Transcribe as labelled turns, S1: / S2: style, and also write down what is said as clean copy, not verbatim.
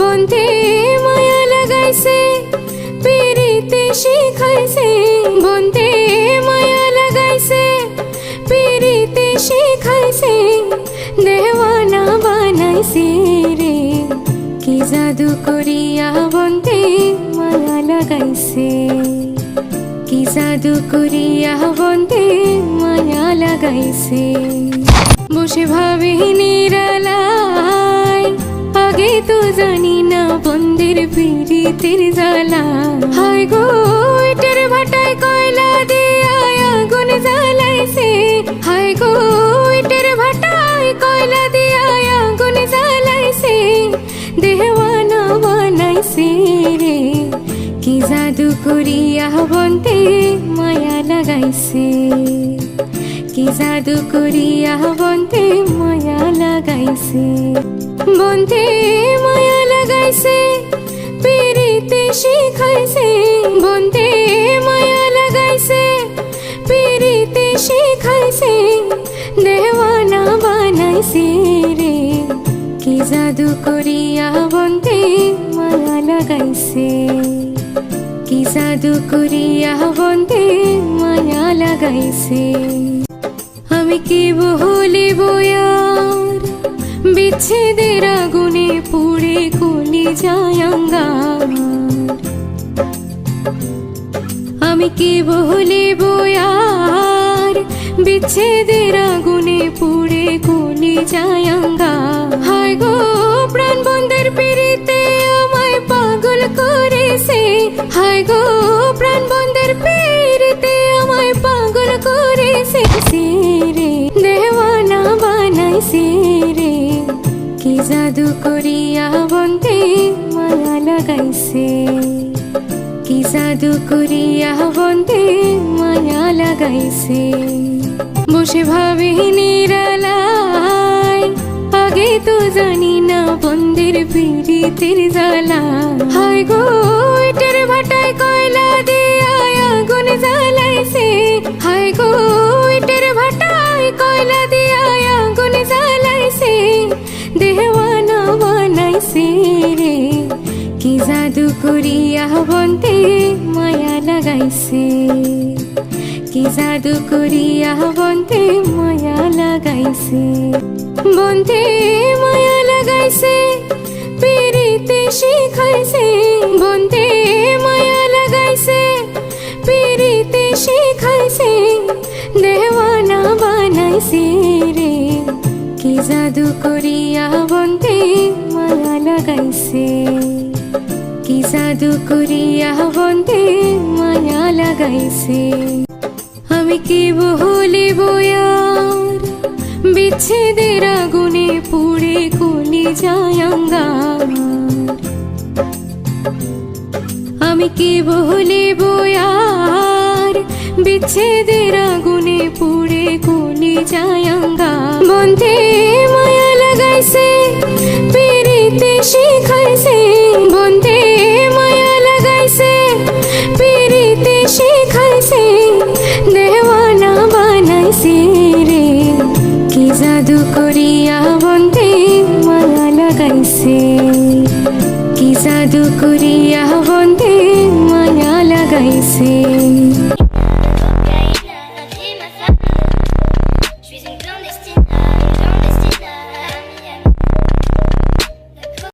S1: বন্ধে মায়া লাগাইছে পিরিতে শিখাইছে বন্ধে মায়া লাগাইছে পিরিতে শিখাইছে দেওয়ানা বানাইছে রে কি জাদু করিয়া বন্ধে মায়া লাগাইছে কি জাদু করিয়া বন্ধে মায়া লাগাইছে বসে ভাবি নিরালায় আগে তো জানি না বন্ধের পিরিতের জ্বালা হায় গো ইটের ভাটায় কয়লা দিয়া আগুন জ্বালাইছে হায় গো ইটের ভাটায় কয়লা দিয়া আগুন জ্বালাইছে দেওয়ানা বানাইছে রে কি জাদু করিয়া বন্ধে মায়া লাগাইছে কি জাদু করিয়া বন্ধে মায়া লাগাইছে বন্ধে মায়া লাগাইছে পিরিতে শিখাইছে বন্ধে মায়া লাগাইছে পিরিতে শিখাইছে দেওয়ানা বানাইছে রে কি জাদু করিয়া বন্ধে মায়া লাগাইছে কি জাদু করিয়া বন্ধে মায়া লাগাইছে আমি কি বলিব আর বিচ্ছেদের আগুনে পুড়ে কলি যায় অঙ্গার আমি কি বলিব আর বিচ্ছেদের আগুনে পুড়ে কলি যায় অঙ্গার হায় গো প্রাণ বন্ধের পিরিতে আমায় পাগল করেছে হায় গো প্রাণ বন্ধের পিরিতে আমায় পাগল করেছে রে দেওয়ানা বানাইছে রে কি জাদু করিয়া বন্ধে মায়া লাগাইছে কি জাদু করিয়া বন্ধে মায়া লাগাইছে বসে ভাবি নিরালায় আগে তো জানি না বন্ধের পিরিতের জ্বালা হায় গো ইটের ভাটায় কয়লা দিয়া আগুন জ্বালাইছে হায় গো ইটের ভাটায় কয়লা দিয়া আগুন জ্বালাইছে দেওয়ানা বানাইছে রে কি জাদু করিয়া বন্ধে মায়া লাগাইছে কি জাদু করিয়া বন্ধে মায়া লাগাইছে বন্ধে মায়া লাগাইছে পিরিতে শিখাইছে বন্ধে মায়া লাগাইছে পিরিতে শিখাইছে দেওয়ানা বানাইছে রে কি জাদু করিয়া বন্ধে মায়া লাগাইছে কি জাদু করিয়া বন্ধে মায়া লাগাইছে আমি কি বলিব আর বিচ্ছেদের আগুনে পুড়ে কলি যায় অঙ্গার আমি কি বলিব আর বিচ্ছেদের আগুনে পুড়ে কলি যায় অঙ্গার বন্ধে মায়া লাগাইছে পিরিতে শিখাইছে বন্ধে মায়া লাগাইছে পিরিতে শিখাইছে দেওয়ানা বানাইছে রে কি জাদু করিয়া বন্ধে মায়া লাগাইছে কি জাদু করিয়া বন্ধে মায়া লাগাইছে।